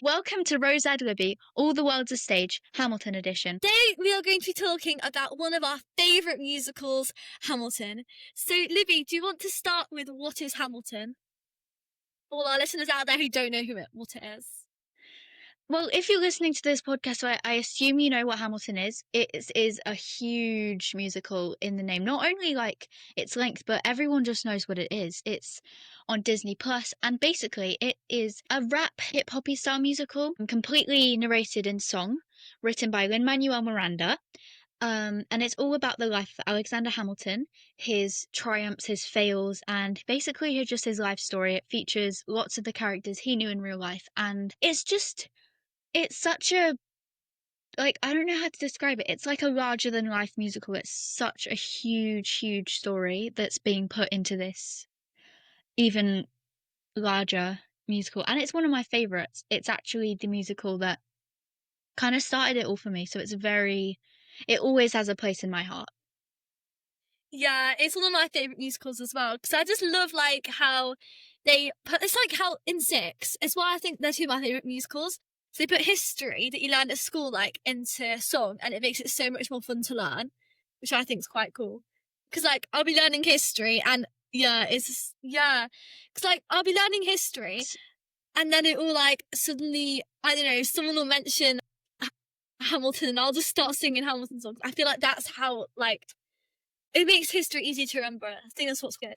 Welcome to Rose Ad Libby, All the World's a Stage, Hamilton edition. Today we are going to be talking about one of our favourite musicals, Hamilton. So, Libby, do you want to start with what is Hamilton? All our listeners out there who don't know what it is. Well, if you're listening to this podcast, I assume you know what Hamilton is. It is a huge musical in the name. Not only like its length, but everyone just knows what it is. It's on Disney Plus, and basically it is a rap hip hoppy style musical, completely narrated in song, written by Lin-Manuel Miranda. And it's all about the life of Alexander Hamilton, his triumphs, his fails, and basically just his life story. It features lots of the characters he knew in real life, and it's such a, like, I don't know how to describe it. It's like a larger than life musical. It's such a huge story that's being put into this even larger musical. And it's one of my favorites. It's actually the musical that kind of started it all for me. So it always has a place in my heart. Yeah, it's one of my favourite musicals as well, because I just love how it's like how in Six, it's why I think they're two of my favourite musicals. So they put history that you learn at school into song, and it makes it so much more fun to learn, which I think is quite cool. Because I'll be learning history, and because I'll be learning history, and then it will suddenly, I don't know, someone will mention Hamilton, and I'll just start singing Hamilton songs. I feel like that's how it makes history easy to remember. I think that's what's good.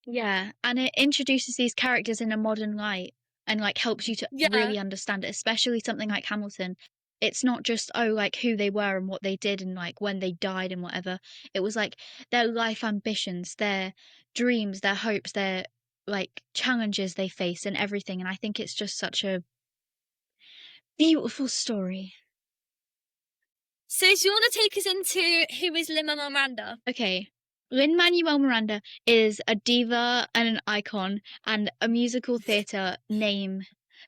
Yeah, and it introduces these characters in a modern light and helps you to really understand it, especially something like Hamilton. It's not just who they were and what they did and when they died and whatever. It was their life ambitions, their dreams, their hopes, their challenges they face and everything. And I think it's just such a beautiful story. So do you want to take us into who is Lin-Manuel Miranda? Okay. Lin-Manuel Miranda is a diva and an icon and a musical theatre name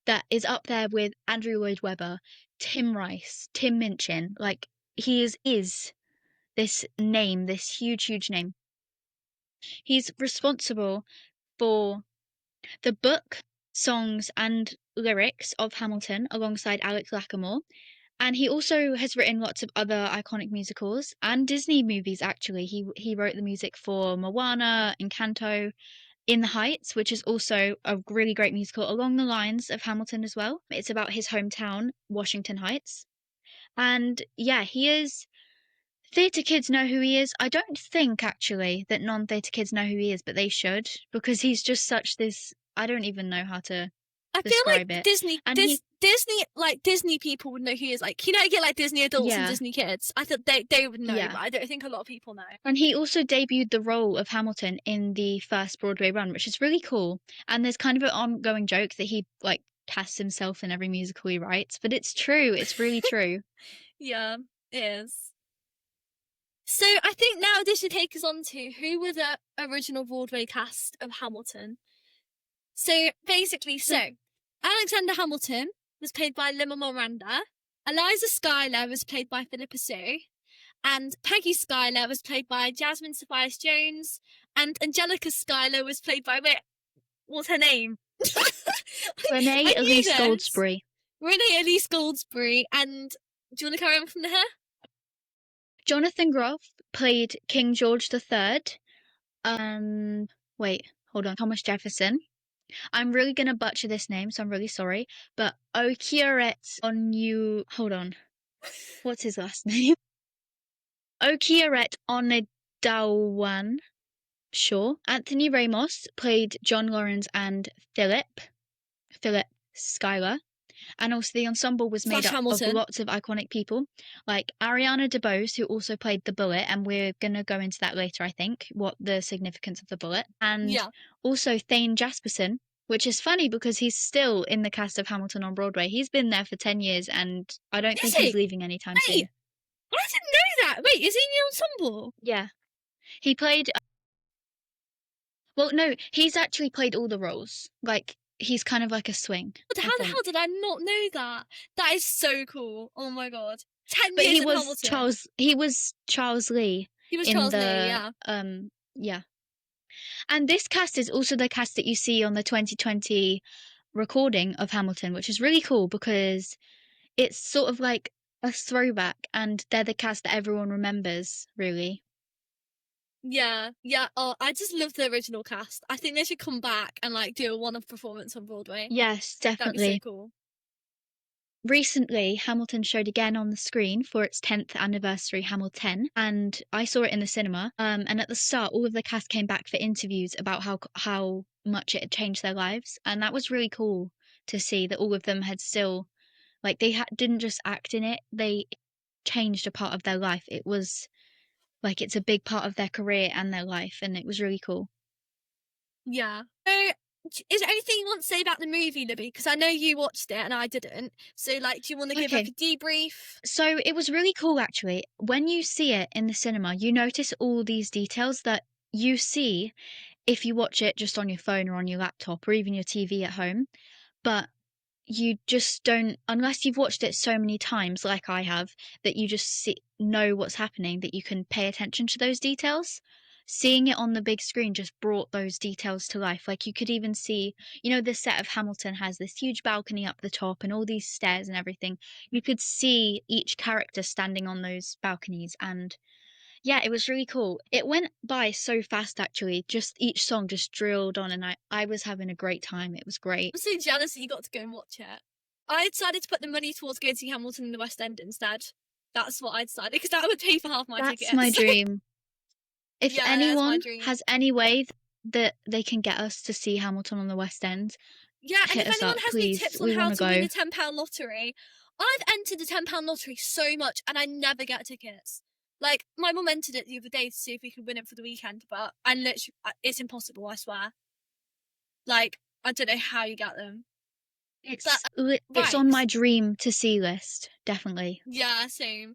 that is up there with Andrew Lloyd Webber, Tim Rice, Tim Minchin. He is this name, this huge name. He's responsible for the book, songs, and lyrics of Hamilton alongside Alex Lacamoire. And he also has written lots of other iconic musicals and Disney movies, actually. He wrote the music for Moana, Encanto, In the Heights, which is also a really great musical along the lines of Hamilton as well. It's about his hometown, Washington Heights. And yeah, he is... Theatre kids know who he is. I don't think, actually, that non-theatre kids know who he is, but they should, because he's just such this... I don't even know how to describe it. Disney people would know who he is. You get Disney adults and Disney kids. I thought they would know, but I don't think a lot of people know. And he also debuted the role of Hamilton in the first Broadway run, which is really cool. And there's kind of an ongoing joke that he casts himself in every musical he writes, but it's true. It's really true. Yeah, it is. So I think now this should take us on to who were the original Broadway cast of Hamilton. So basically, Alexander Hamilton was played by Lin-Manuel Miranda, Eliza Schuyler was played by Philippa Soo, and Peggy Schuyler was played by Jasmine Sapphires Jones, and Angelica Schuyler was played by, what's her name? Renee Elise Goldsberry. Renee Elise Goldsberry, and do you want to carry on from there? Jonathan Groff played King George III. Thomas Jefferson. I'm really going to butcher this name, so I'm really sorry. But Okiaret hold on. What's his last name? Okiaret Onedawan. Sure. Anthony Ramos played John Lawrence and Philip Schuyler. And also the ensemble was made up of lots of iconic people, like Ariana DeBose, who also played the Bullet, and we're going to go into that later, I think, what the significance of the Bullet. And also Thane Jasperson, which is funny because he's still in the cast of Hamilton on Broadway. He's been there for 10 years, and I don't think he's leaving anytime soon. I didn't know that. Wait, is he in the ensemble? Yeah. He played... Well, no, he's actually played all the roles. He's kind of like a swing. But how the hell did I not know that? That is so cool. Oh my god. 10 but years he was Hamilton. He was Charles Lee. He was Charles Lee, yeah. Yeah. And this cast is also the cast that you see on the 2020 recording of Hamilton, which is really cool because it's sort of like a throwback, and they're the cast that everyone remembers, really. Yeah, yeah. Oh, I just love the original cast. I think they should come back and like do a one-off performance on Broadway. Yes, That'd be so definitely. cool. Recently, Hamilton showed again on the screen for its 10th anniversary Hamilton, and I saw it in the cinema. And at the start, all of the cast came back for interviews about how much it had changed their lives, and that was really cool to see that all of them had still like didn't just act in it; they changed a part of their life. It was like it's a big part of their career and their life, and it was really cool. Yeah. So, is there anything you want to say about the movie, Libby? Because I know you watched it and I didn't. So, like, do you want to give like Okay, a debrief? so it was really cool actually. When you see it in the cinema, you notice all these details that you see if you watch it just on your phone or on your laptop or even your TV at home. But you just don't, unless you've watched it so many times like I have, that you just know what's happening, that you can pay attention to those details. Seeing it on the big screen just brought those details to life. Like you could even see, the set of Hamilton has this huge balcony up the top and all these stairs and everything. You could see each character standing on those balconies, and yeah, it was really cool. It went by so fast actually. Just each song just drilled on, and I was having a great time. It was great. I'm so jealous that you got to go and watch it. I decided to put the money towards going to see Hamilton in the West End instead. That's what I decided because that would pay for half my That's my tickets. dream. If Yeah, that's my anyone dream. has any way that they can get us to see Hamilton on the West End, Yeah, and hit if us anyone up, has any please. tips on We want how to to win go. a £10 lottery, I've entered the £10 lottery so much and I never get tickets. Like, my mum entered it the other day to see if we could win it for the weekend, but I literally, it's impossible, I swear. Like, I don't know how you get them. But, It's right. on my dream to see list, definitely. Yeah, same.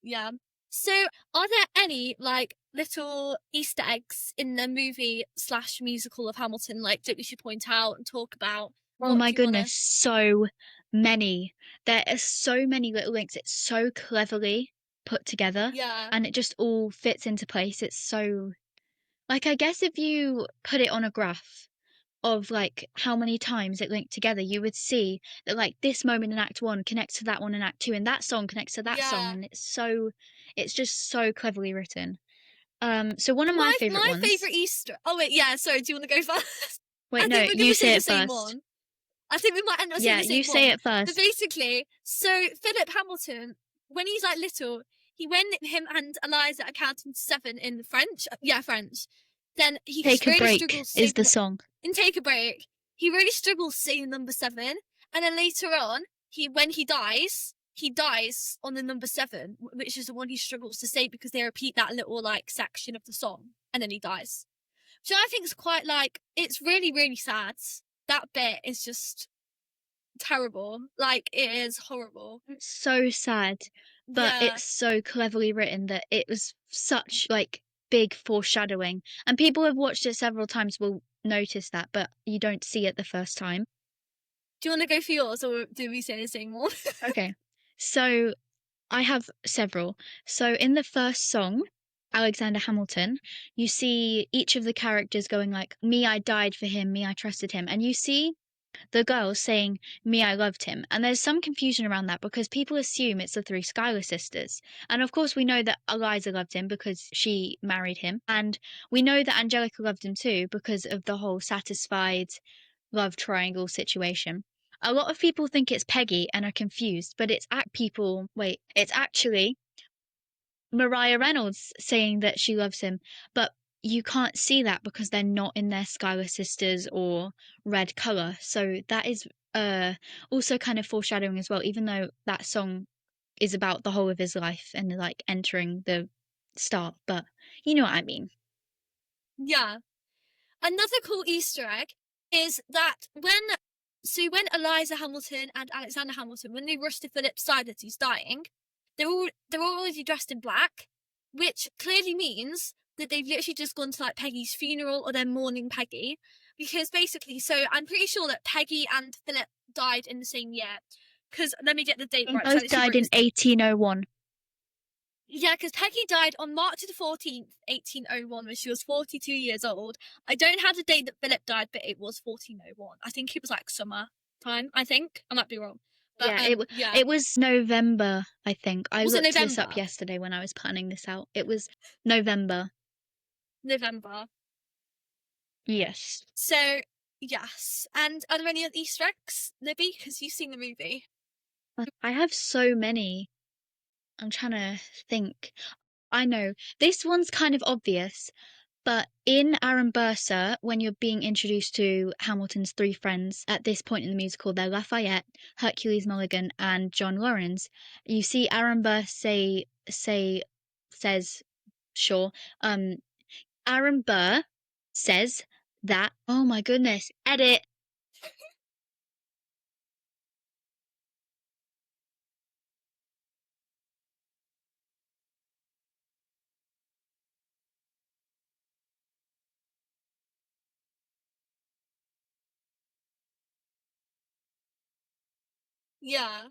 Yeah. So, are there any, like, little Easter eggs in the movie slash musical of Hamilton, like, that we should point out and talk about? Oh What my do you want to... goodness, so many. There are so many little links. It's so cleverly put together, Yeah. and it just all fits into place. It's so like I guess if you put it on a graph of like how many times it linked together, you would see that like this moment in Act One connects to that one in Act Two, and that song connects to that song, Yeah. and it's just so cleverly written. So one of my favorite My ones. favorite Easter. Oh wait, yeah. Sorry, do you want to go first? Wait, I think no, we're you gonna say say the it same first. one. I think we might end up saying Yeah, the you same say one. it But first. basically, so Philip Hamilton, when he's like little, when him and Eliza are counting to 7 in French, yeah, French, then he Take a really break struggles to say is the song. and take a break. He really struggles saying number 7, and then later on, when he dies on the number 7, which is the one he struggles to say because they repeat that little like section of the song, and then he dies. So I think it's quite like it's really really sad. That bit is just terrible. Like it is horrible. It's so sad, but Yeah. it's so cleverly written that it was such like big foreshadowing. And people who have watched it several times will notice that, but you don't see it the first time. Do you want to go for yours, or do we say the same one? Okay. So I have several. So in the first song, Alexander Hamilton, you see each of the characters going like, "Me, I died for him, me, I trusted him." And you see the girls saying, "Me, I loved him." And there's some confusion around that because people assume it's the three Schuyler sisters. And of course, we know that Eliza loved him because she married him. And we know that Angelica loved him too because of the whole satisfied love triangle situation. A lot of people think it's Peggy and are confused, but it's actually Mariah Reynolds saying that she loves him, but you can't see that because they're not in their Schuyler sisters or red color. So that is also kind of foreshadowing as well, even though that song is about the whole of his life and like entering the start, but you know what I mean. Yeah. Another cool Easter egg is that when Eliza Hamilton and Alexander Hamilton, when they rush to Philip's side as he's dying, they're all already dressed in black, which clearly means that they've literally just gone to like Peggy's funeral or they're mourning Peggy. Because basically, so I'm pretty sure that Peggy and Philip died in the same year. Because let me get the date They right, because I both literally died wrote in this down. 1801. Yeah, because Peggy died on March the 14th, 1801, when she was 42 years old. I don't have the date that Philip died, but it was 1401. I think it was like summer time, I think. I might be wrong. But Yeah, yeah. it was November, I think. I Was it looked this up November? yesterday when I was planning this out. It was November. November. Yes. So, yes. And are there any other Easter eggs, Libby? Because you've seen the movie. I have so many. I'm trying to think. I know this one's kind of obvious, but in Aaron Burr, when you're being introduced to Hamilton's three friends at this point in the musical, they're Lafayette, Hercules Mulligan, and John Lawrence. You see Aaron Burr says, sure, Aaron Burr says that, oh my goodness, edit. Yeah.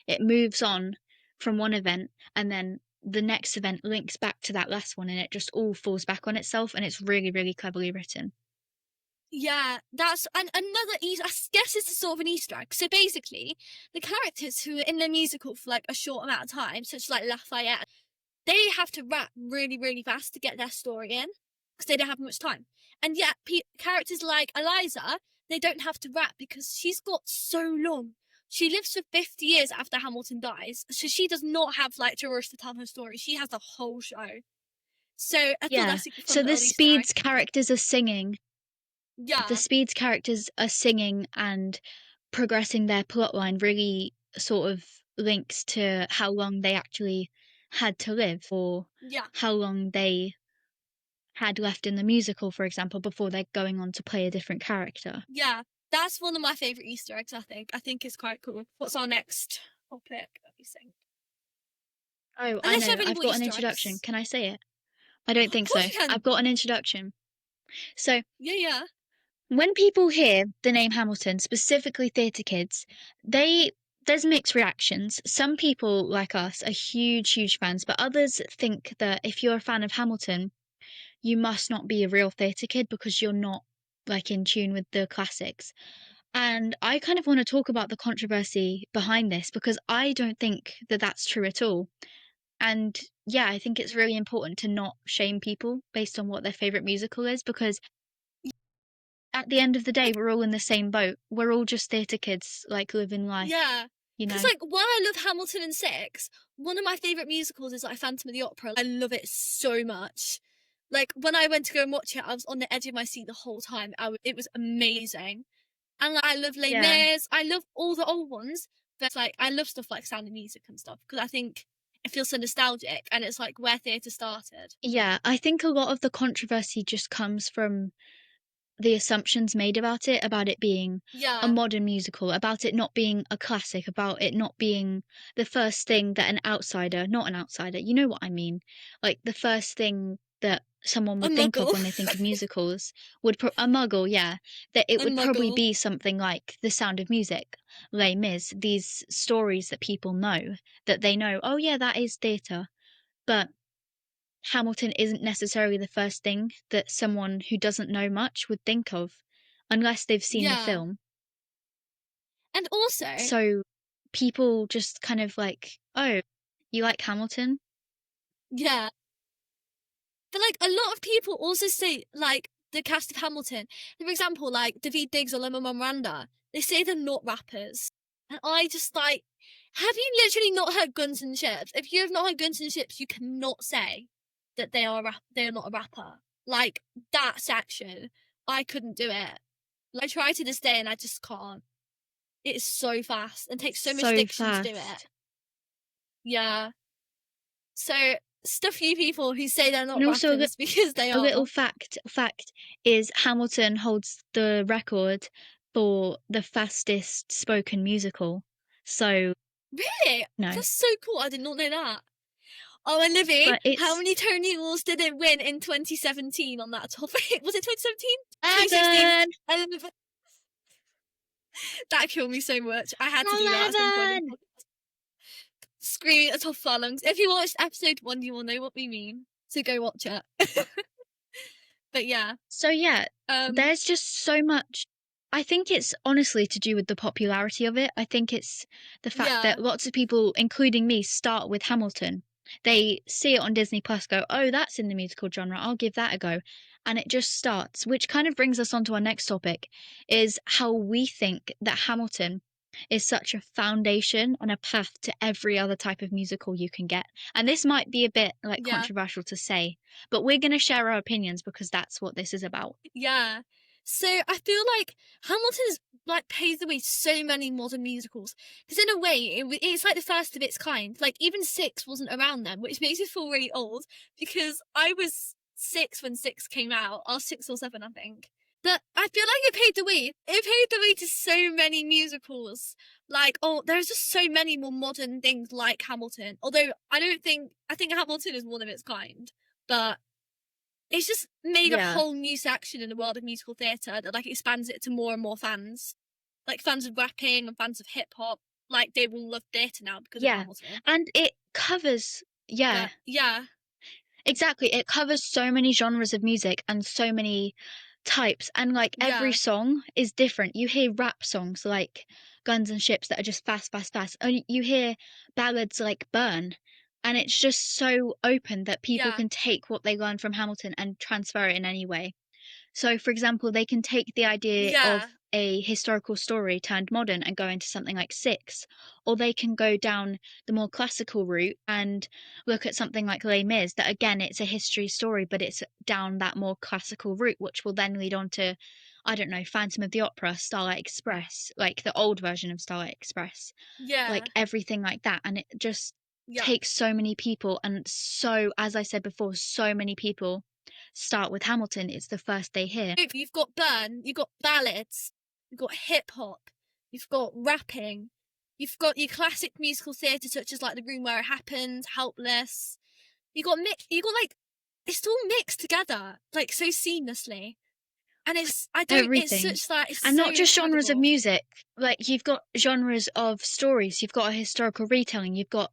It moves on from one event and then the next event links back to that last one and it just all falls back on itself and it's really, really cleverly written. Yeah, that's and another Easter. I guess it's a sort of an Easter egg. So basically, the characters who are in the musical for like a short amount of time, such as like Lafayette, they have to rap really, really fast to get their story in because they don't have much time. And yet, characters like Eliza, they don't have to rap because she's got so long. She lives for 50 years after Hamilton dies, so she does not have like to rush to tell her story. She has the whole show. So I thought Yeah. that's a So fun the little Easter egg. Speeds characters are singing. The Yeah, Speeds characters are singing and progressing their plotline really sort of links to how long they actually had to live or yeah. how long they had left in the musical, for example, before they're going on to play a different character. Yeah, that's one of my favourite Easter eggs, I think. I think it's quite cool. What's our next topic? Let me think. Oh, I Unless you know. have any I've more got an Easter introduction. eggs. Can I say it? I don't Of think course so. you can. I've got an introduction. So, Yeah, yeah. when people hear the name Hamilton, specifically theatre kids, they there's mixed reactions. Some people like us are huge, huge fans, but others think that if you're a fan of Hamilton, you must not be a real theatre kid because you're not like in tune with the classics. And I kind of want to talk about the controversy behind this because I don't think that that's true at all. And yeah, I think it's really important to not shame people based on what their favorite musical is because at the end of the day, Like, we're all in the same boat. We're all just theatre kids, like living life, yeah. you Because, know? like, while I love Hamilton and Six, one of my favourite musicals is, like, Phantom of the Opera. I love it so much. Like, when I went to go and watch it, I was on the edge of my seat the whole time. It was amazing. And, like, I love Les Yeah. Mis. I love all the old ones. But, like, I love stuff like Sound of Music and stuff because I think it feels so nostalgic and it's, like, where theatre started. Yeah, I think a lot of the controversy just comes from the assumptions made about it being a Yeah. modern musical, about it not being a classic, about it not being the first thing that an outsider, not an outsider, you know what I mean, like the first thing that someone A would think of muggle. when they think of musicals a muggle, yeah, that it A would probably muggle. be something like The Sound of Music, Les Mis, these stories that people know, that they know, oh yeah, that is theatre, but Hamilton isn't necessarily the first thing that someone who doesn't know much would think of unless they've seen the Yeah. film. And also, So people just kind of like, oh, you like Hamilton? yeah. But like a lot of people also say like the cast of Hamilton. For example, like David Diggs or Lin-Manuel Miranda, they say they're not rappers. And I just like, have you literally not heard Guns and Ships? If you have not heard Guns and Ships, you cannot say that they are not a rapper. Like that section, I couldn't do it. Like, I try to this day and I just can't. It is so fast and takes so much So diction to do it. fast. Yeah. So stuff you people who say they're And not also rappers because they a little are. fact is Hamilton holds the record for the fastest spoken musical. So Really? no. That's so cool. I did not know that. Oh, and Livy, But it's how many Tony Awards did it win in 2017 on that topic? Was it 2017? 11. 2016? That killed me so much. I had to do that at some point. 11. Screaming at the top of our lungs. If you watched episode 1, you will know what we mean. So go watch it. But yeah. So yeah, Um, there's just so much. I think it's honestly to do with the popularity of it. I think it's the fact yeah. that lots of people, including me, start with Hamilton. They see it on Disney Plus, go, oh, that's in the musical genre. I'll give that a go. And it just starts, which kind of brings us on to our next topic, is how we think that Hamilton is such a foundation and a path to every other type of musical you can get. And this might be a bit like Yeah. controversial to say, but we're going to share our opinions because that's what this is about. Yeah. So I feel like Hamilton has like paved the way to so many modern musicals. Because in a way, it's like the first of its kind. Like even Six wasn't around then, which makes me feel really old because I was 6 when Six came out. I was 6 or 7, I think. But I feel like it paved the way. It paved the way to so many musicals. Like, oh, there's just so many more modern things like Hamilton. Although I think Hamilton is one of its kind. But it's just made a whole new section in the world of musical theatre that like expands it to more and more fans. Like fans of rapping and fans of hip hop. Like they will love theatre now because of Hamilton. And it covers Yeah. Exactly. It covers so many genres of music and so many types, and like every song is different. You hear rap songs like Guns and Ships that are just fast, fast, fast. And you hear ballads like Burn. And it's just so open that people can take what they learn from Hamilton and transfer it in any way. So, for example, they can take the idea of a historical story turned modern and go into something like Six, or they can go down the more classical route and look at something like Les Mis, that again, it's a history story, but it's down that more classical route, which will then lead on to, I don't know, Phantom of the Opera, Starlight Express, like the old version of Starlight Express. Like everything like that. And it just takes so many people, and so, as I said before, so many people start with Hamilton. It's the first they hear. You've got Burn, you've got ballads, you've got hip hop, you've got rapping, you've got your classic musical theatre such as like The Room Where It Happened, Helpless. You got like it's all mixed together like so seamlessly. And it's everything. It's such that it's and so not just incredible. genres of music. Like you've got genres of stories. You've got a historical retelling. You've got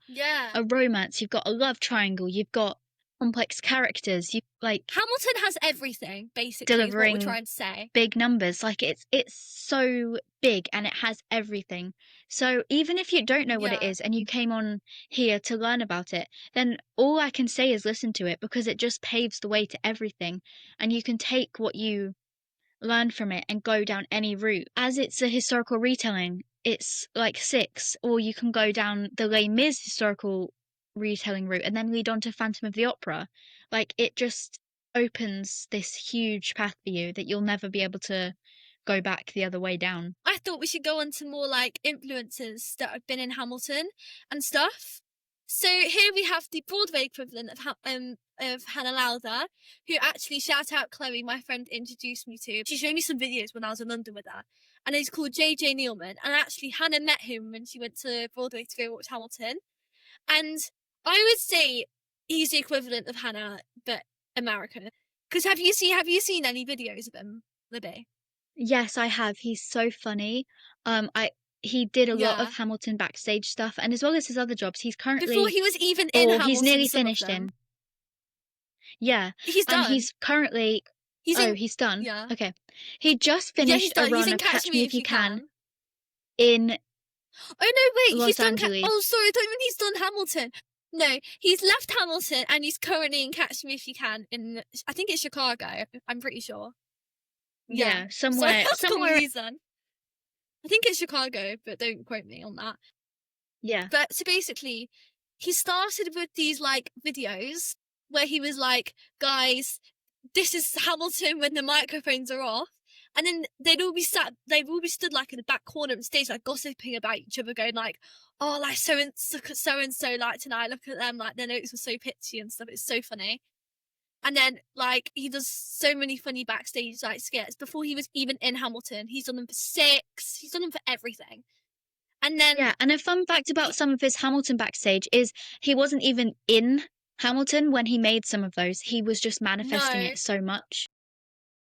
a romance. You've got a love triangle. You've got complex characters. You like Hamilton has everything basically. Delivering is what we're trying to say. Big numbers. Like it's so big and it has everything. So even if you don't know what it is and you came on here to learn about it, then all I can say is listen to it, because it just paves the way to everything, and you can take what you learn from it and go down any route. As it's a historical retelling, it's like Six, or you can go down the Les Mis historical retelling route and then lead on to Phantom of the Opera. Like it just opens this huge path for you that you'll never be able to go back the other way down. I thought we should go on to more like influences that have been in Hamilton and stuff. So here we have the Broadway equivalent of Hannah Lowther, who actually, shout out Chloe, my friend, introduced me to. She showed me some videos when I was in London with her, and he's called JJ Nealman. And actually, Hannah met him when she went to Broadway to go watch Hamilton. And I would say he's the equivalent of Hannah, but American. Because have you seen any videos of him, Libby? Yes, I have. He's so funny. He did a lot of Hamilton backstage stuff, and as well as his other jobs, he's currently before he was even in Hamilton. He's nearly finished him. Yeah, he's done. And he's currently. He's done. Yeah. Okay, he just finished a run of Catch Me If You Can. In. Oh no! Wait, Los he's done. Angeles. Oh, sorry, I don't mean he's done Hamilton. No, he's left Hamilton and he's currently in Catch Me If You Can in. I think it's Chicago. I'm pretty sure. Yeah, somewhere. Reason. I think it's Chicago, but don't quote me on that. Yeah. But so basically, he started with these like videos where he was like, guys, this is Hamilton when the microphones are off. And then they'd all be stood like in the back corner of the stage, like gossiping about each other, going like, oh, like so and so like tonight, look at them, like their notes were so pitchy and stuff. It's so funny. And then, like, he does so many funny backstage, like, skits before he was even in Hamilton. He's done them for Six. He's done them for everything. And then... Yeah, and a fun fact about some of his Hamilton backstage is he wasn't even in Hamilton, when he made some of those, he was just manifesting No. it so much.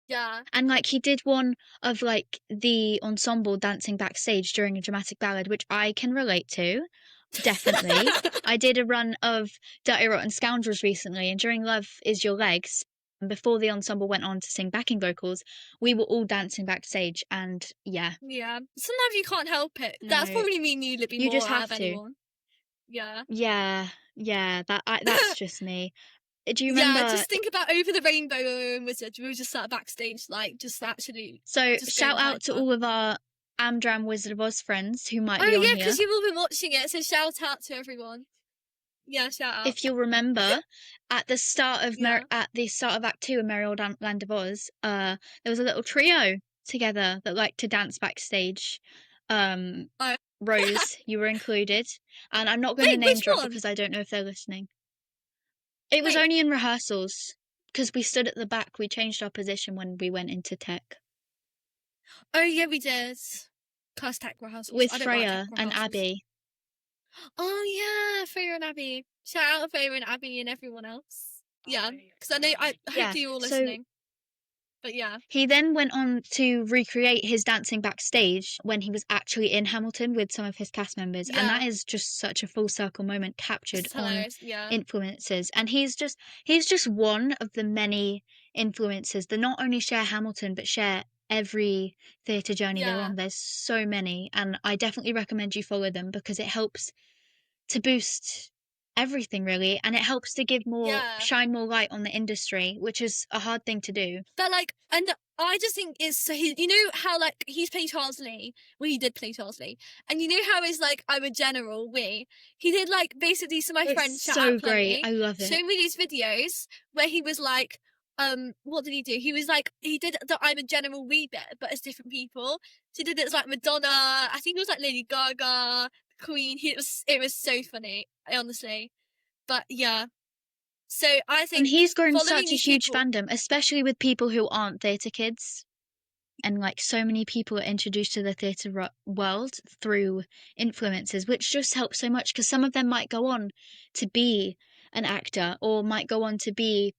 Yeah. And like he did one of like the ensemble dancing backstage during a dramatic ballad, which I can relate to. Definitely. I did a run of Dirty Rotten Scoundrels recently, and during Love Is Your Legs, and before the ensemble went on to sing backing vocals, we were all dancing backstage, and yeah, Yeah. Sometimes you can't help it. That's no, probably me and you living you more just out of have to. anyone. Yeah. Yeah, yeah, that's just me. Do you Yeah, remember? just think about Over the Rainbow and Wizard. We were just sat backstage, like, just actually So just going shout out to hyper. all of our Amdram Wizard of Oz friends who might Oh, be on yeah, here. because you've all been watching it, so shout out to everyone. Yeah, shout out. If you'll remember, at the start of Yeah. Act Two of Merry Old Land of Oz, there was a little trio together that liked to dance backstage. Oh. Rose, you were included, and I'm not going to Wait, name which drop one? because I don't know if they're listening. It was Wait. only in rehearsals because we stood at the back. We changed our position when we went into tech Oh, yeah, we did. Class tech rehearsals. with I don't like tech Freya and rehearsals. Abby. Oh, yeah, Freya and Abby. Shout out to Freya and Abby and everyone else. Yeah, because I Yeah, hopefully you're all so listening. But yeah. he then went on to recreate his dancing backstage when he was actually in Hamilton with some of his cast members, and that Yeah. is just such a full circle moment captured It's on hilarious. Yeah. influencers. And he's just one of the many influencers that not only share Hamilton but share every theatre journey they're Yeah. on. There's so many, and I definitely recommend you follow them because it helps to boost everything really, and it helps to Yeah. shine more light on the industry, which is a hard thing to do. But like, and I just think it's so you know how like he's playing Charles Lee. Well, he did play Charles Lee, and you know how it's like I'm a general. He did like basically. So my It's friend shout so out great. Chloe I love it. showed me these videos where he was like, what did he do? He was like he did the I'm a general wee bit, but as different people. So he did it as like Madonna. I think it was like Lady Gaga, Queen. It was so funny, honestly. But yeah. So I And think he's grown following such a these huge people. fandom, especially with people who aren't theatre kids. And like so many people are introduced to the theatre world through influencers, which just helps so much because some of them might go on to be an actor or might go on to be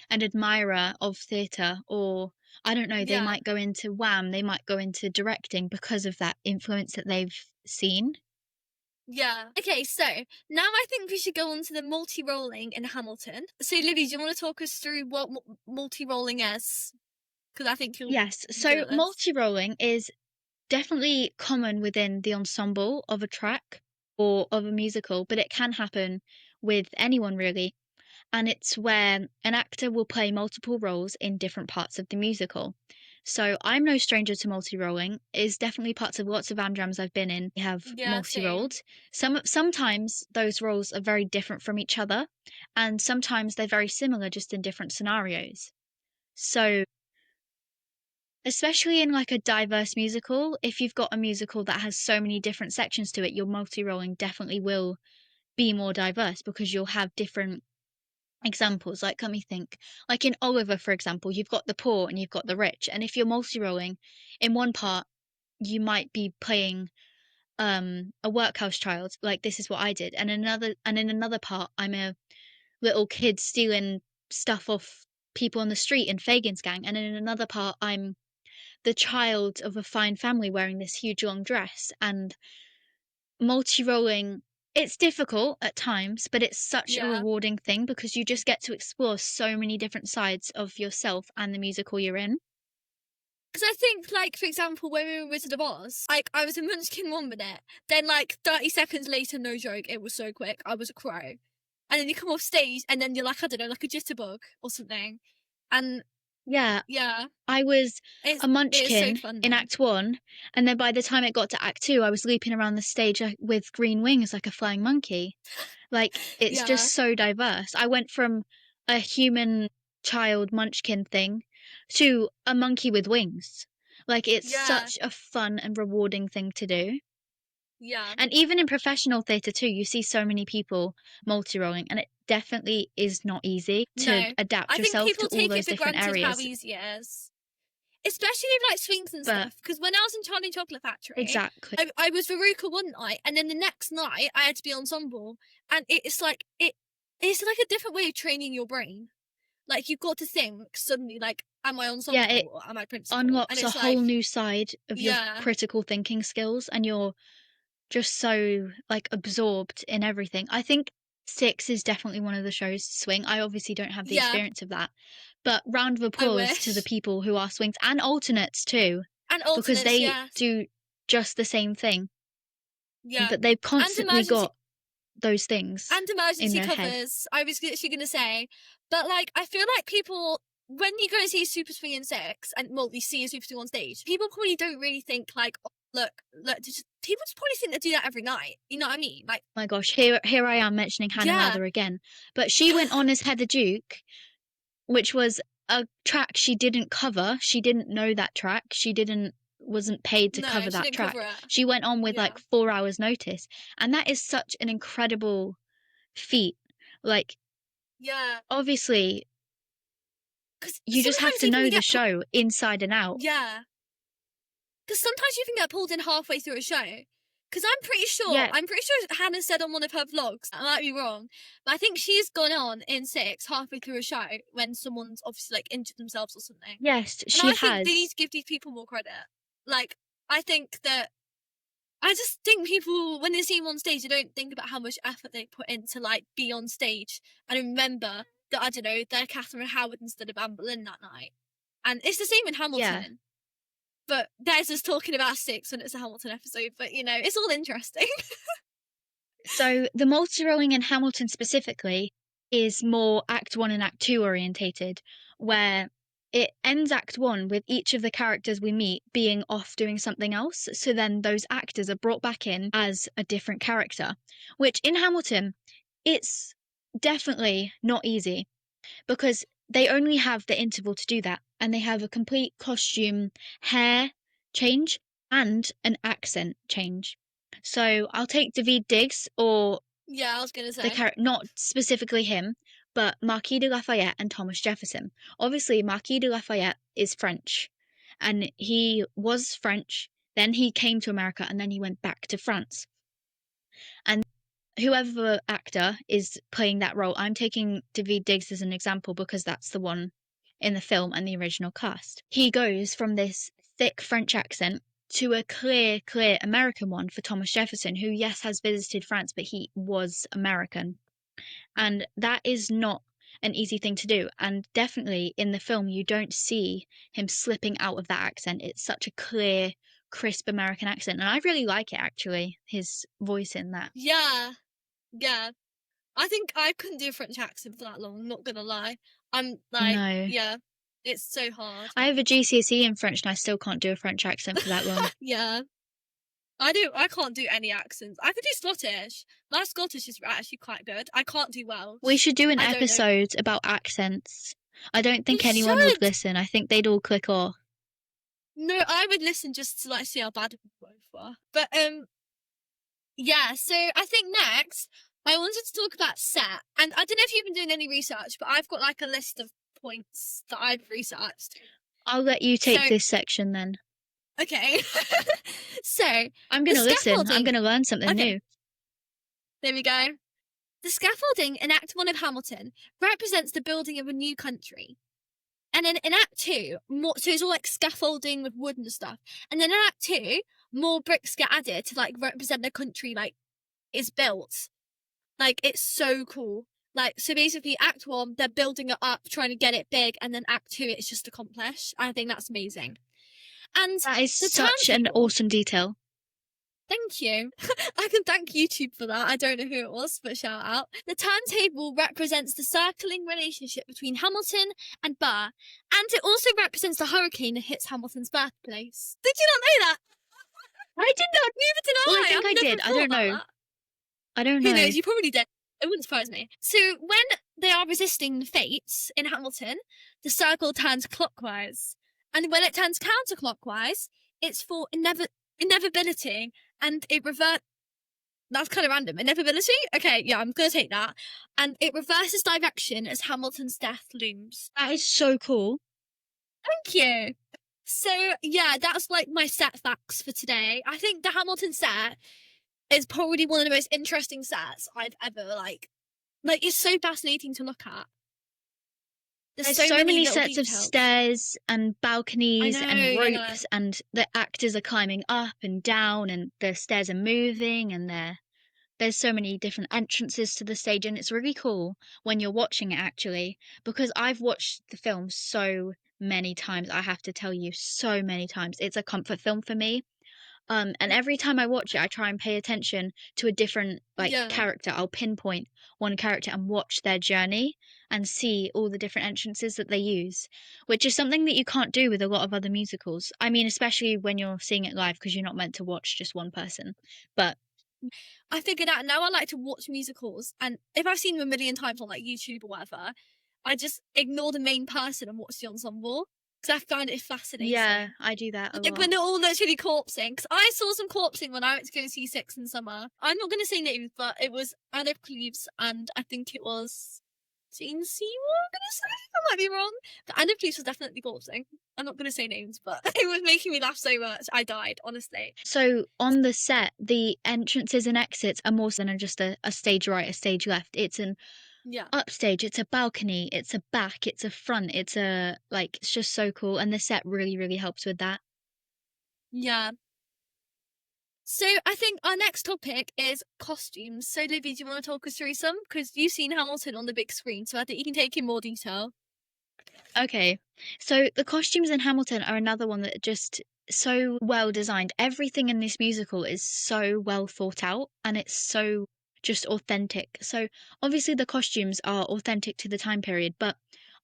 an admirer of theatre, or I don't know, they Yeah. might go into Wham, they might go into directing because of that influence that they've seen. Yeah. Okay, so now I think we should go on to the multi-rolling in Hamilton. So, Livy, do you want to talk us through what multi-rolling is? Because I think you'll Yes, be good so at this. multi-rolling is definitely common within the ensemble of a track or of a musical, but it can happen with anyone really. And it's where an actor will play multiple roles in different parts of the musical. So I'm no stranger to multi-rolling. It's definitely parts of lots of Amdrams I've been in have Yeah, same. multi-rolled. Sometimes those roles are very different from each other, and sometimes they're very similar just in different scenarios. So especially in like a diverse musical, if you've got a musical that has so many different sections to it, your multi-rolling definitely will be more diverse because you'll have different examples. Like, let me think. Like in Oliver, for example, you've got the poor and you've got the rich. And if you're multi-rolling, in one part, you might be playing a workhouse child, like this is what I did. And in another part, I'm a little kid stealing stuff off people on the street in Fagin's gang. And in another part, I'm the child of a fine family wearing this huge long dress. And multi-rolling, it's difficult at times, but it's such a Yeah. rewarding thing because you just get to explore so many different sides of yourself and the musical you're in. Because I think, like, for example, when we were in Wizard of Oz, like, I was a Munchkin 1 minute, then, like, 30 seconds later, no joke, it was so quick, I was a crow. And then you come off stage, and then you're like, I don't know, like a jitterbug or something. And, Yeah, yeah, I was it a is so munchkin fun, in though. Act One, and then by the time it got to Act Two, I was leaping around the stage with green wings like a flying monkey. Like, it's Yeah. just so diverse. I went from a human child munchkin thing to a monkey with wings. Like, it's Yeah. such a fun and rewarding thing to do. Yeah. And even in professional theatre too, you see so many people multi-rolling, and it definitely is not easy to No. adapt I think yourself people to all take it those for different granted how areas. easy it is. Especially with like swings and But stuff. Because when I was in Charlie Chocolate Factory, exactly. I was Veruca one night, and then the next night I had to be ensemble. And it's like, it's like a different way of training your brain. Like, you've got to think suddenly, like, am I Yeah, it ensemble or am I principal? And unlocks a it's whole like, new side of your yeah, critical thinking skills, and you're just so, like, absorbed in everything. I think Six is definitely one of the shows to swing. I obviously don't have the yeah, experience of that, but round of I applause to the wish. people who are swings and alternates too, And because alternates, they yes, do just the same thing, yeah. but they've And constantly emergency got those things and in emergency their head. covers. I was literally going to say, but like, I feel like people, when you go and see Super Swing in Six, and well, you see a Super Swing on stage, people probably don't really think like, oh, look. People just probably think they do that every night. You know what I mean? Like, My gosh, here I am mentioning Hannah yeah, Mather again, but she went on as Heather Duke, which was a track she didn't cover. She didn't know that track. She didn't wasn't paid to no, cover she that didn't cover track. it. She went on with Yeah, like 4 hours notice. And that is such an incredible feat. Like, yeah. obviously, Because you just have sometimes to even know you the get, show inside and out. yeah. Because sometimes you can get pulled in halfway through a show. Because Yeah, I'm pretty sure Hannah said on one of her vlogs, I might be wrong, but I think she's gone on in Six halfway through a show when someone's obviously like injured themselves or something. yes, And she I think they need has. to give these people more credit. Like, I think that, I just think people, when they see them on stage, they don't think about how much effort they put in to like be on stage and remember that, I don't know, they're Catherine Howard instead of Anne Boleyn that night. And it's the same in Yeah. Hamilton. But there's us talking about Six when it's a Hamilton episode. But you know, it's all interesting. So the multi-rolling in Hamilton specifically is more Act 1 and Act 2 orientated, where it ends Act 1 with each of the characters we meet being off doing something else. So then those actors are brought back in as a different character, which in Hamilton, it's definitely not easy because they only have the interval to do that, and they have a complete costume, hair change, and an accent change. So I'll take David Diggs or Yeah, I was gonna the say. character, not specifically him, but Marquis de Lafayette and Thomas Jefferson. Obviously, Marquis de Lafayette is French, and he was French. Then he came to America, and then he went back to France. And whoever actor is playing that role, I'm taking David Diggs as an example because that's the one in the film and the original cast. He goes from this thick French accent to a clear American one for Thomas Jefferson, who, yes, has visited France, but he was American. And that is not an easy thing to do. And definitely in the film, you don't see him slipping out of that accent. It's such a clear, crisp American accent. And I really like it, actually, his voice in that. Yeah, yeah. I think I couldn't do a French accent for that long. Not gonna lie. I'm like, No. yeah, it's so hard. I have a GCSE in French and I still can't do a French accent for that long. Yeah. I can't do any accents. I could do Scottish. My Scottish is actually quite good. I can't do We Welsh. should do an I don't know. episode about accents. I don't We think anyone would should. listen. I think they'd all click off. No, I would listen just to like see how bad we both were. But yeah. So I think next I wanted to talk about set, and I don't know if you've been doing any research, but I've got like a list of points that I've researched. I'll let you take So this section then. okay. So I'm the going to listen. I'm scaffolding. going to learn something Okay, new. there we go. The scaffolding in Act 1 of Hamilton represents the building of a new country. And then in Act 2, more, so it's all like scaffolding with wood and stuff. And then in Act 2, more bricks get added to like represent the country like is built. Like, it's so cool. Like, so basically Act 1, they're building it up, trying to get it big, and then Act 2, it's just accomplished. I think that's amazing. And That is the such an turntable. awesome detail. Thank you. I can thank YouTube for that. I don't know who it was, but shout out. The turntable represents the circling relationship between Hamilton and Burr, and it also represents the hurricane that hits Hamilton's birthplace. Did you not know that? I did not. Neither did I. Well, I think I've I never did. I thought don't about know. that. I don't Who know. knows? You probably did. It wouldn't surprise me. So when they are resisting the fates in Hamilton, the circle turns clockwise. And when it turns counterclockwise, it's for inevitability. And it that's kind of random. Inevitability? Okay, yeah, I'm going to take that. And it reverses direction as Hamilton's death looms. That is so cool. Thank you. So, yeah, that's like my set facts for today. I think the Hamilton set is probably one of the most interesting sets I've ever, like, Like, it's so fascinating to look at. There's There's so so many many little sets of details. stairs and I balconies know, and yeah. ropes, and the actors are climbing up and down, and the stairs are moving, and there's so many different entrances to the stage, and it's really cool when you're watching it actually, because I've watched the film so many times. I have to tell you, so many times. It's a comfort film for me. And every time I watch it, I try and pay attention to a different like Yeah. character. I'll pinpoint one character and watch their journey and see all the different entrances that they use, which is something that you can't do with a lot of other musicals. I mean, especially when you're seeing it live because you're not meant to watch just one person. But I figured out now I like to watch musicals, and if I've seen them a million times on like YouTube or whatever, I just ignore the main person and watch the ensemble because I find it yeah, fascinating. I do that a Like lot. when they're all literally corpsing, because I saw some corpsing when I went to go see Six in Summer. I'm not going to say names, but it was Anna Cleves and I think it was Jane Seymour. I'm going to say I might be wrong. But Anna Cleves was definitely corpsing. I'm not going to say names, but it was making me laugh so much. I died, honestly. So on the set, the entrances and exits are more than just a stage right, a stage left. It's an Yeah, upstage, it's a balcony, it's a back, it's a front, it's a like it's just so cool, and the set really, really helps with that. yeah. So I think our next topic is costumes. So Libby, do you want to talk us through some? Because you've seen Hamilton on the big screen, so I think you can take in more detail. Okay. So the costumes in Hamilton are another one that are just so well designed. Everything in this musical is so well thought out and it's so just authentic. So obviously the costumes are authentic to the time period, but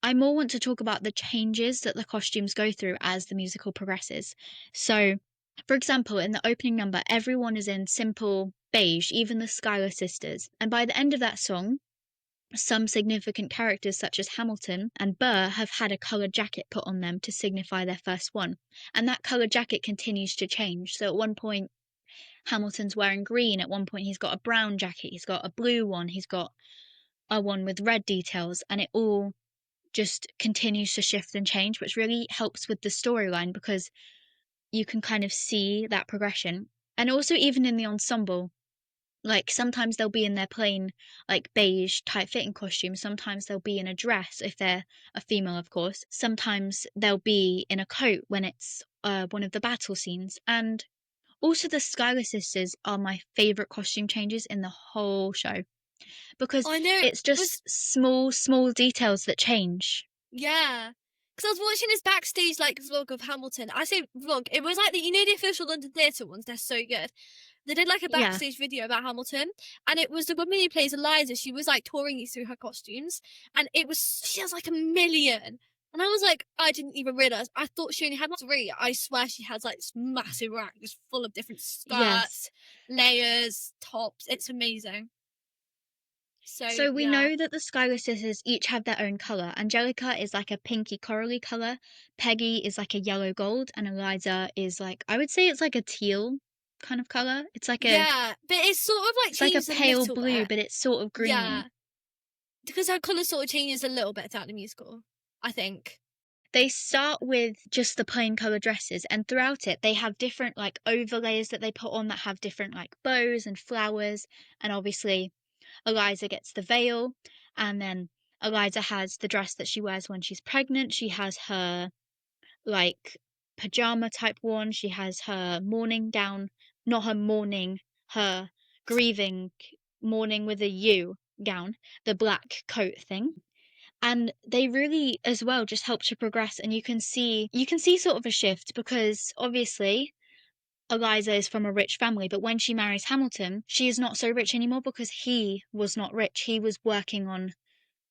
I more want to talk about the changes that the costumes go through as the musical progresses. So, for example, in the opening number, everyone is in simple beige, even the Schuyler sisters. And by the end of that song, some significant characters, such as Hamilton and Burr, have had a coloured jacket put on them to signify their first one. And that coloured jacket continues to change. So at one point, Hamilton's wearing green. At one point, he's got a brown jacket. He's got a blue one. He's got a one with red details. And it all just continues to shift and change, which really helps with the storyline because you can kind of see that progression. And also, even in the ensemble, like sometimes they'll be in their plain, like beige, tight fitting costume. Sometimes they'll be in a dress if they're a female, of course. Sometimes they'll be in a coat when it's one of the battle scenes. And also, the Schuyler sisters are my favorite costume changes in the whole show because I know it's it was just small, small details that change. yeah. Because I was watching this backstage like vlog of Hamilton. I say vlog. It was like the official London Theatre ones. They're so good. They did like a Yeah, backstage video about Hamilton, and it was the woman who plays Eliza. She was like touring you through her costumes, and it was she has like a million. And I was like, I didn't even realize. I thought she only had like three. I swear she has like this massive rack just full of different yes. skirts, layers, tops. It's amazing. So So we yeah, know that the Schuyler sisters each have their own colour. Angelica is like a pinky corally colour, Peggy is like a yellow gold, and Eliza is like I would say it's like a teal kind of colour. yeah, but it's sort of like It's like a changed a pale little blue, bit. but it's sort of Yeah, greeny. because her colour sort of changes a little bit throughout the musical, I think. They start with just the plain colour dresses, and throughout it they have different like overlays that they put on that have different like bows and flowers, and obviously Eliza gets the veil, and then Eliza has the dress that she wears when she's pregnant. She has her like pajama type one. She has her mourning gown, not her mourning, her grieving mourning with a U gown, the black coat thing. And they really as well just help to progress, and you can see sort of a shift because obviously Eliza is from a rich family, but when she marries Hamilton, she is not so rich anymore because he was not rich. He was working on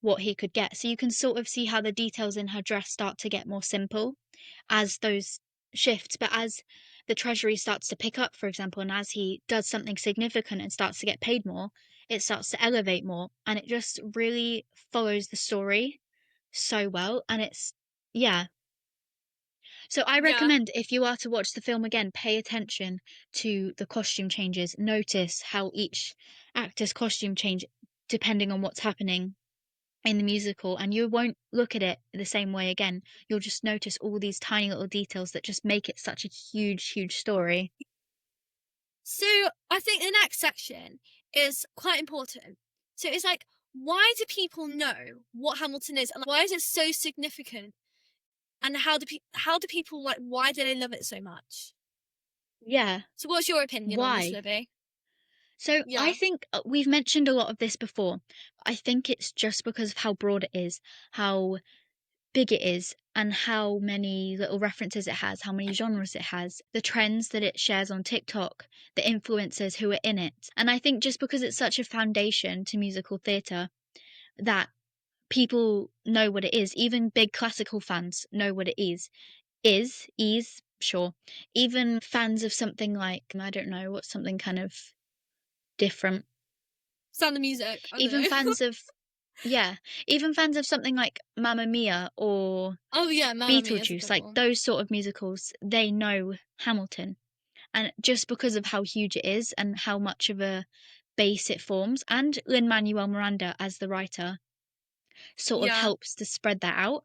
what he could get. So you can sort of see how the details in her dress start to get more simple as those shifts. But as the treasury starts to pick up, for example, and as he does something significant and starts to get paid more, it starts to elevate more. And it just really follows the story so well. And yeah. So I Yeah. recommend if you are to watch the film again, pay attention to the costume changes. Notice how each actor's costume change depending on what's happening in the musical, and you won't look at it the same way again. You'll just notice all these tiny little details that just make it such a huge, huge story. So I think the next section is quite important. So it's like, why do people know what Hamilton is, and why is it so significant? And how do people like? Why do they love it so much? Yeah. So, what's your opinion on this, Why? Libby? So I Yeah, think we've mentioned a lot of this before. I think it's just because of how broad it is, how big it is, and how many little references it has, how many genres it has, the trends that it shares on TikTok, the influencers who are in it. And I think just because it's such a foundation to musical theatre that people know what it is, even big classical fans know what it is, sure. Even fans of something like, I don't know, what's something kind of different. Sound of Music. I don't Even know. fans of, yeah, even fans of something like Mamma Mia or Oh yeah, Mamma Mia is a Beetlejuice, good like one. those sort of musicals, they know Hamilton. And just because of how huge it is and how much of a base it forms, and Lin-Manuel Miranda as the writer sort of Yeah, helps to spread that out.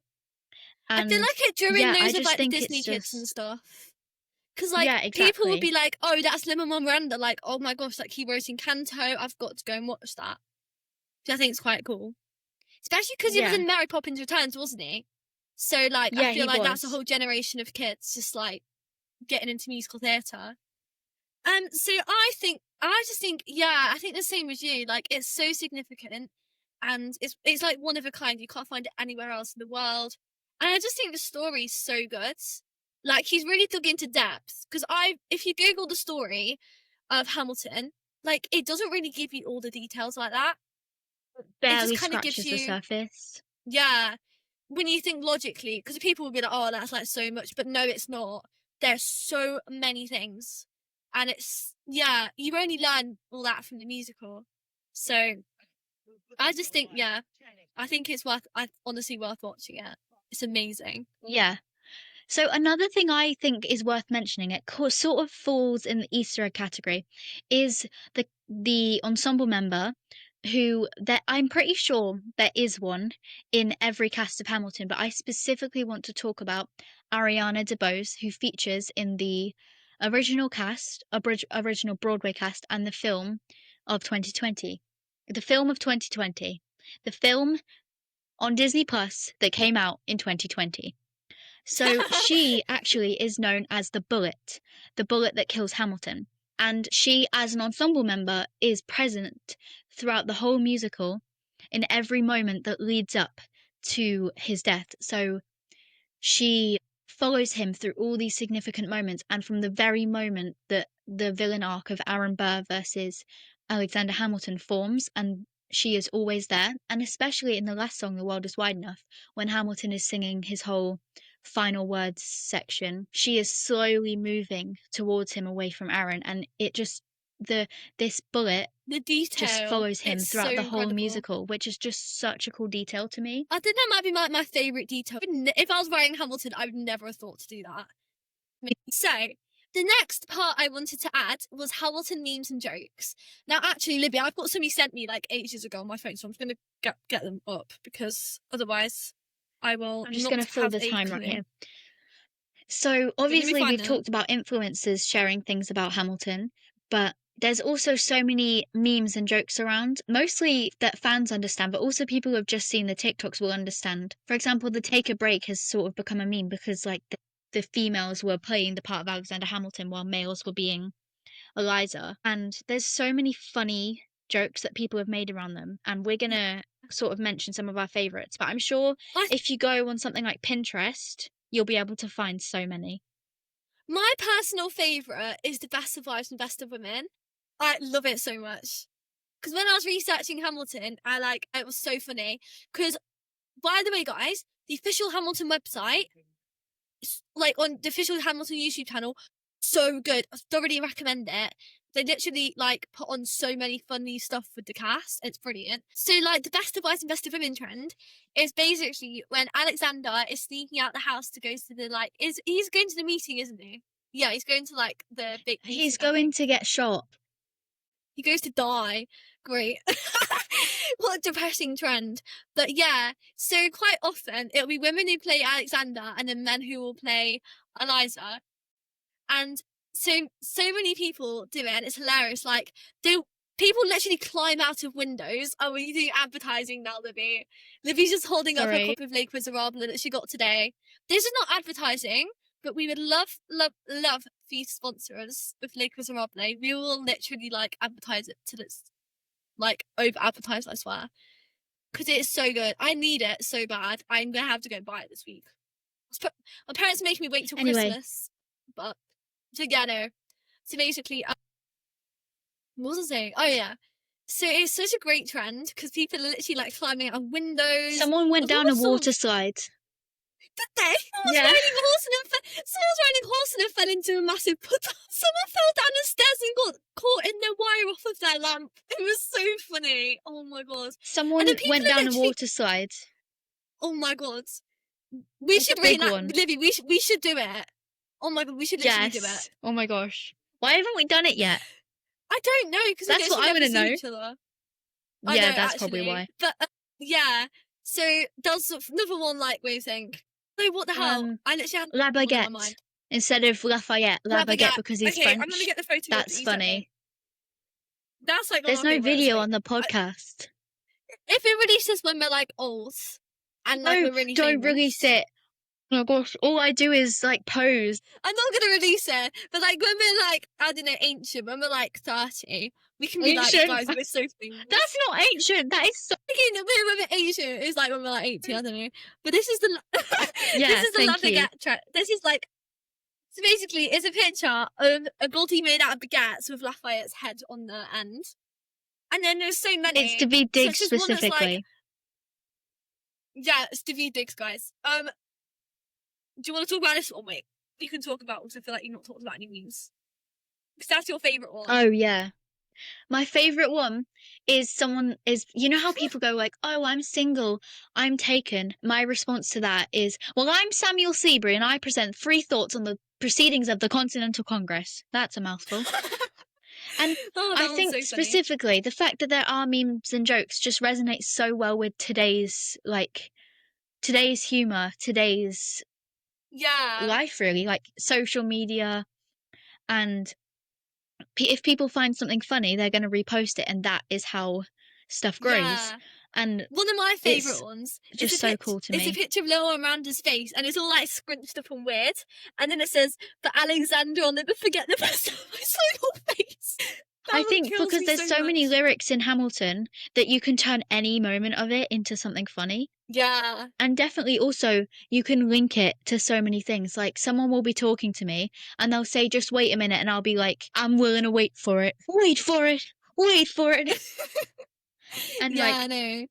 I feel And like it during yeah, I those of just like the think it's Disney kids and just, stuff. Because like yeah, people would be exactly. like, "Oh, that's Lin-Manuel Miranda!" Like, "Oh my gosh, like he wrote Encanto. I've got to go and watch that." Which I think is quite cool, especially because he was Yeah, in Mary Poppins Returns, wasn't he? So like, I yeah, feel he like that's a was. whole generation of kids just like getting into musical theatre. So I just think, yeah, I think the same as you. Like, it's so significant, and it's like one of a kind. You can't find it anywhere else in the world. And I just think the story's so good. Like, he's really dug into depth. Because if you Google the story of Hamilton, like, it doesn't really give you all the details like that. It just Barely kind of gives scratches the you, surface. yeah. When you think logically, because people will be like, "Oh, that's like so much," but no, it's not. There's so many things, and it's yeah, you only learn all that from the musical. So I just think, yeah, I think it's I honestly worth watching it. It's amazing. Yeah. So another thing I think is worth mentioning, it sort of falls in the Easter egg category, is the ensemble member who that I'm pretty sure there is one in every cast of Hamilton, but I specifically want to talk about Ariana DeBose, who features in the original cast, original Broadway cast, and the film of 2020. The film of 2020. The film on Disney Plus that came out in 2020. So she actually is known as the bullet that kills Hamilton. And she, as an ensemble member, is present throughout the whole musical in every moment that leads up to his death. So she follows him through all these significant moments. And from the very moment that the villain arc of Aaron Burr versus Alexander Hamilton forms, and she is always there. And especially in the last song, The World is Wide Enough, when Hamilton is singing his whole final words section, she is slowly moving towards him away from Aaron. And it just, the this bullet The just detail, follows him it's so throughout the whole incredible. musical, which is just such a cool detail to me. I think that might be my favorite detail. If I was writing Hamilton, I would never have thought to do that. So, the next part I wanted to add was Hamilton memes and jokes. Now, actually, Libby, I've got some you sent me like ages ago on my phone, so I'm just going to get them up because otherwise I will I'm just going not to fill have the a time right clue. here. So Wait, let me obviously find we've them. talked about influencers sharing things about Hamilton, but there's also so many memes and jokes around, mostly that fans understand, but also people who have just seen the TikToks will understand. For example, the take a break has sort of become a meme because like the females were playing the part of Alexander Hamilton while males were being Eliza. And there's so many funny jokes that people have made around them, and we're Yeah. gonna sort of mention some of our favorites. But I'm sure I, if you go on something like Pinterest, you'll be able to find so many. my personal favourite is the Best of Wives and Best of Women. I love it so much. Because when I was researching Hamilton, it was so funny. Because, by the way, guys, the official Hamilton website, like on the official Hamilton YouTube channel, so good. I thoroughly recommend it. They literally like put on so many funny stuff with the cast. It's brilliant. So like the Best of Wives and Best of Women trend is basically when Alexander is sneaking out the house to go to the he's going to the meeting, isn't he? Yeah, he's going to like the big He's meeting, I going think. to get shot. He goes to die. Great. What a depressing trend. But yeah, so quite often it'll be women who play Alexander and then men who will play Eliza. And so many people do it and it's hilarious. Like they People literally climb out of windows. Oh, are you doing advertising now, Libby? Libby's just holding up a Sorry. copy of Les Miserables that she got today. This is not advertising, but we would love for you to sponsor us with Les Miserables. We will literally like advertise it till it's like over advertised, I swear. Because it's so good. I need it so bad. I'm gonna have to go buy it this week. My parents are making me wait till Christmas. But so yeah, no. So basically, what was I saying? Oh yeah. So it's such a great trend because people are literally like climbing out of windows. Someone went down a water slide. Did they? Someone's riding horse and it fell into a massive puddle. Someone fell down the stairs and got caught in the wire off of their lamp. It was so funny. Oh my god. Someone went down a water slide. Oh my god. We should reenact, Livy, we should do it. Oh my god, we should literally do it. Oh my gosh. Why haven't we done it yet? I don't know, because that's what I want to know. Each other. Yeah, that's probably why. But yeah, so does another one like we think? No, what the hell? I literally had La Baguette instead of Lafayette. La Baguette because he's French. I'm gonna get the photo. That's funny. That's like there's no video on the podcast. If it releases when we're like old and like we're really don't release it. Oh my gosh, all I do is like pose. I'm not gonna release it, but like when we're like, I don't know, ancient, when we're like 30, we can be ancient. like, guys, we're so famous. That's not ancient, that is so... When we're ancient, it's like when we're like 80, I don't know. But this is the, yeah, this is the La Baguette trend. This is like, so basically, it's a picture of a body made out of baguettes with Lafayette's head on the end. And then there's so many. It's David Diggs specifically. Yeah, it's David Diggs, guys. Do you want to talk about this one? Wait, you can talk about because I feel like you've not talked about any memes. Because that's your favourite one. Oh, yeah. My favourite one is you know how people go like, oh, I'm single, I'm taken. My response to that is, well, I'm Samuel Seabury and I present 3 thoughts on the proceedings of the Continental Congress. That's a mouthful. And I think so specifically the fact that there are memes and jokes just resonates so well with today's humour, today's life, really, like social media. And if people find something funny, they're going to repost it, and that is how stuff grows. And one of my favourite ones is so cool to me. It's a picture of Lin-Manuel Miranda's face, and it's all like scrunched up and weird, and then it says, "For Alexander, I'll never forget the best time I saw your face." I think because there's so many lyrics in Hamilton that you can turn any moment of it into something funny. Yeah. And definitely also you can link it to so many things. Like someone will be talking to me and they'll say, just wait a minute. And I'll be like, I'm willing to wait for it. Wait for it. Wait for it. And yeah, I know.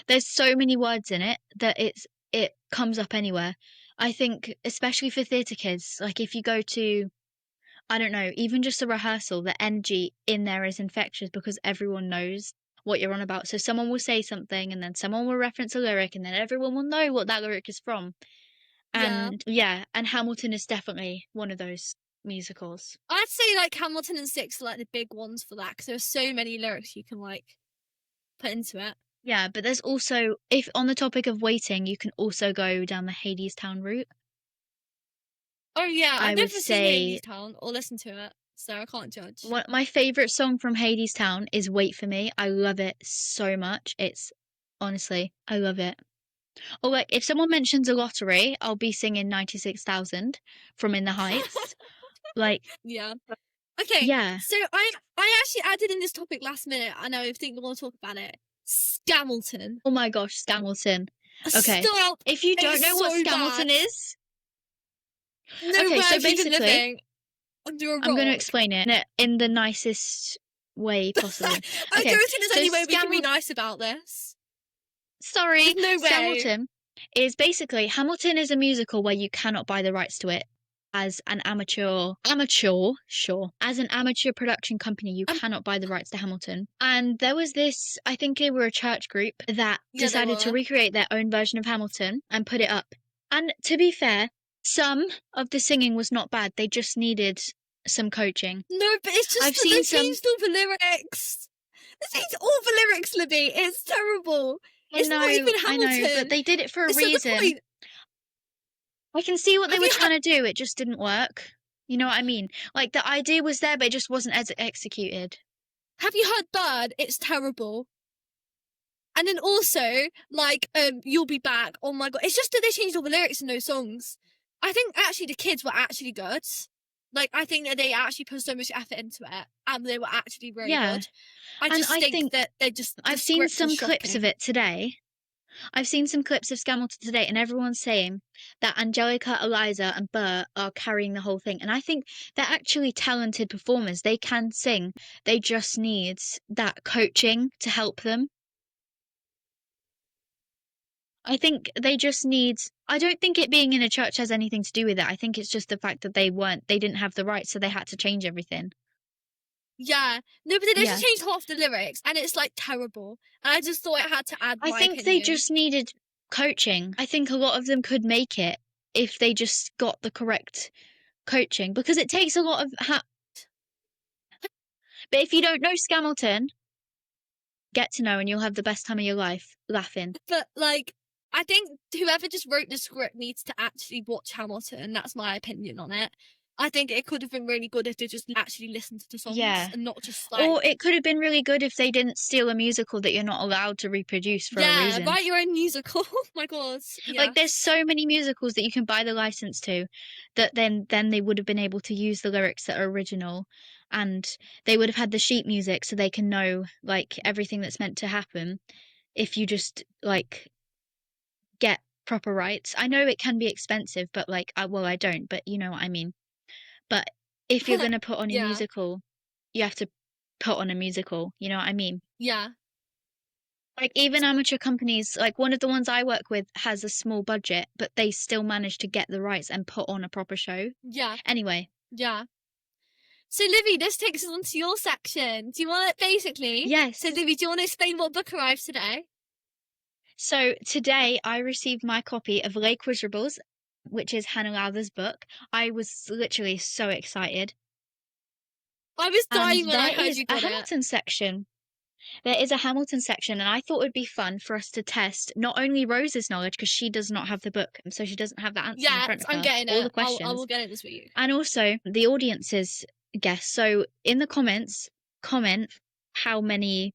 There's so many words in it that it comes up anywhere. I think especially for theatre kids, like if you go to, I don't know, even just a rehearsal, the energy in there is infectious because everyone knows what you're on about. So someone will say something and then someone will reference a lyric and then everyone will know what that lyric is from. And and Hamilton is definitely one of those musicals. I'd say like Hamilton and Six are like the big ones for that because there are so many lyrics you can like put into it. Yeah, but there's also, if on the topic of waiting, you can also go down the Hadestown route. Oh yeah, I've never seen Hadestown or listened to it, so I can't judge. My favourite song from Hadestown is Wait For Me. I love it so much. Honestly, I love it. Or like, if someone mentions a lottery, I'll be singing 96,000 from In the Heights. Like... Yeah. Okay, yeah. So I actually added in this topic last minute, and I think we want to talk about it. Scamilton. Oh my gosh, Scamilton. Okay. Stop. If you don't know what Scamilton is... No way, so basically, I'm going to explain it in the nicest way possible. I don't think there's any way we can be nice about this. Sorry. No way. Scamilton is basically, Hamilton is a musical where you cannot buy the rights to it. As an amateur production company, you cannot buy the rights to Hamilton. And there was this, I think they were a church group that decided to recreate their own version of Hamilton and put it up. And to be fair, some of the singing was not bad. They just needed some coaching. No, but it's just they changed all the lyrics. They changed all the lyrics, Libby. It's terrible. It's not even Hamilton. I know, but they did it for a reason. I can see what they were trying to do. It just didn't work. You know what I mean? Like, the idea was there, but it just wasn't as executed. have you heard Bird? It's terrible. And then also, like, You'll Be Back. Oh my God. It's just that they changed all the lyrics in those songs. I think actually the kids were actually good. Like, I think that they actually put so much effort into it and they were actually really good. I And just I think that they just. The I've seen script some was clips of shocking. it today. I've seen some clips of Scamilton today, and everyone's saying that Angelica, Eliza, and Bert are carrying the whole thing. And I think they're actually talented performers. They can sing. They just need that coaching to help them. I think they just need. I don't think it being in a church has anything to do with it. I think it's just the fact that they didn't have the rights, so they had to change everything. Yeah. No, but they Yeah. just changed half the lyrics and it's like terrible. And I just thought it had to add I my think opinion. they just needed coaching. I think a lot of them could make it if they just got the correct coaching, because it takes a lot of but if you don't know Scamilton, get to know and you'll have the best time of your life laughing. But like, I think whoever just wrote the script needs to actually watch Hamilton. That's my opinion on it. I think it could have been really good if they just actually listened to the songs and not just like. Or it could have been really good if they didn't steal a musical that you're not allowed to reproduce for a reason. Write your own musical. Oh my God. Yeah. Like there's so many musicals that you can buy the license to that then they would have been able to use the lyrics that are original, and they would have had the sheet music so they can know like everything that's meant to happen if you just like get proper rights. I know it can be expensive, but like I don't, but you know what I mean. But if you're going to put on a musical, you have to put on a musical, you know what I mean? Yeah. Like even amateur companies, like one of the ones I work with has a small budget, but they still manage to get the rights and put on a proper show. Yeah. Anyway. Yeah. So Livy, this takes us on to your section. Do you want to basically? Yes. So Livy, do you want to explain what book arrived today? So today I received my copy of Lake Wisrables, which is Hannah Lowther's book. I was literally so excited. I was dying when I there heard is you a got Hamilton section. There is a Hamilton section, and I thought it would be fun for us to test not only Rose's knowledge, because she does not have the book, so she doesn't have the answers in front of her. I'm getting all it. the questions. I will get it this with you. And also the audience's guess. So in the comments, comment how many.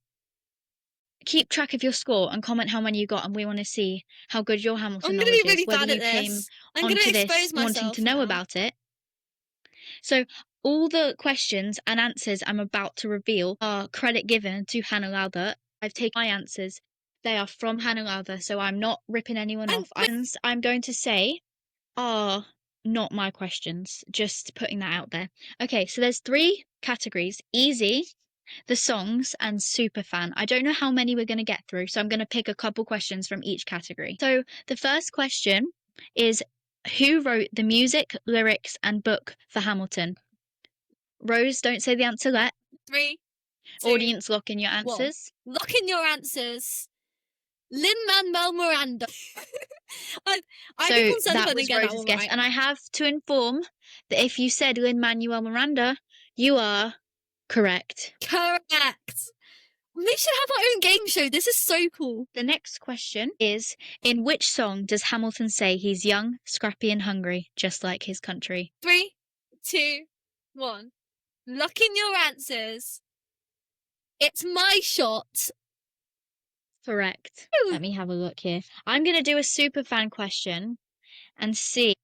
Keep track of your score and comment how many you got, and we want to see how good your Hamilton knowledge is. Really whether bad you at came this. I'm onto going to this expose myself wanting to know about it. So all the questions and answers I'm about to reveal are credit given to Hannah Lowther. I've taken my answers. They are from Hannah Lowther, so I'm not ripping anyone off. I'm going to say are not my questions. Just putting that out there. Okay, so there's 3 categories: easy, the songs, and super fan. I don't know how many we're going to get through, so I'm going to pick a couple questions from each category. So the first question is, who wrote the music, lyrics, and book for Hamilton? Rose, don't say the answer yet. 3, 2, audience, lock in your answers. 1. Lock in your answers. Lin-Manuel Miranda. So that was Rose's guess. Right. And I have to inform that if you said Lin-Manuel Miranda, you are correct. Correct. We should have our own game show. This is so cool. The next question is, in which song does Hamilton say he's young, scrappy, and hungry, just like his country? 3, 2, 1. Lock in your answers. It's My Shot. Correct. Let me have a look here. I'm going to do a super fan question and see.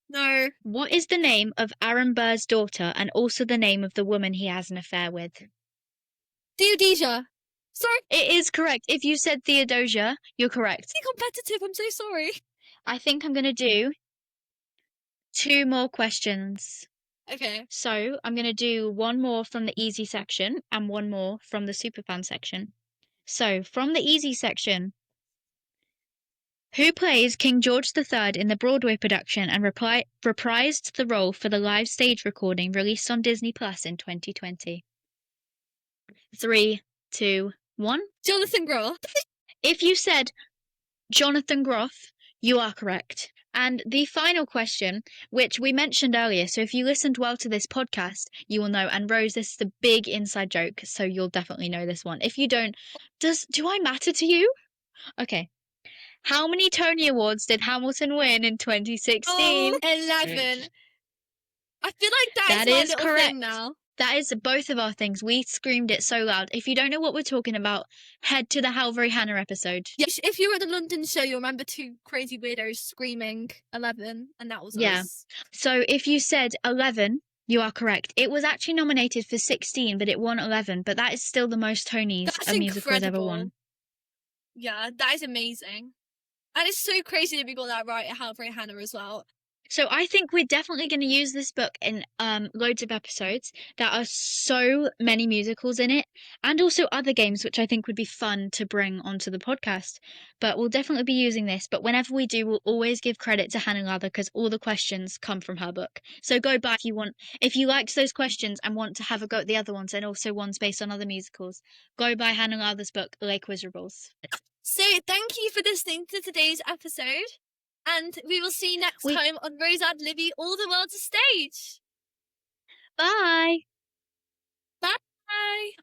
No. What is the name of Aaron Burr's daughter and also the name of the woman he has an affair with? Theodosia. Sorry. It is correct. If you said Theodosia, you're correct. It's competitive. I'm so sorry. I think I'm going to do 2 more questions. Okay. So I'm going to do 1 more from the easy section and 1 more from the superfan section. So from the easy section, who plays King George III in the Broadway production and reprised the role for the live stage recording released on Disney Plus in 2020? 3, 2, 1. Jonathan Groff. If you said Jonathan Groff, you are correct. And the final question, which we mentioned earlier, so if you listened well to this podcast, you will know. And Rose, this is the big inside joke, so you'll definitely know this one. If you don't, do I matter to you? Okay. How many Tony Awards did Hamilton win in 2016? 11. I feel like that is my little correct. thing now. That is both of our things. We screamed it so loud. If you don't know what we're talking about, head to the Halvery Hannah episode. Yes, if you were at the London show, you'll remember two crazy weirdos screaming 11, and that was Yeah. us. So if you said 11, you are correct. It was actually nominated for 16, but it won 11. But that is still the most Tonys That's a musical has ever won. incredible. Yeah, that is amazing. And it's so crazy that we got that right at Halfway Hannah as well. So I think we're definitely going to use this book in loads of episodes. There are so many musicals in it, and also other games which I think would be fun to bring onto the podcast. But we'll definitely be using this. But whenever we do, we'll always give credit to Hannah Lather because all the questions come from her book. So go back if you liked those questions and want to have a go at the other ones and also ones based on other musicals, go buy Hannah Lather's book, Lake Wiserables. So thank you for listening to today's episode. And we will see you next time on Rosad Libby, All the World's a Stage. Bye. Bye.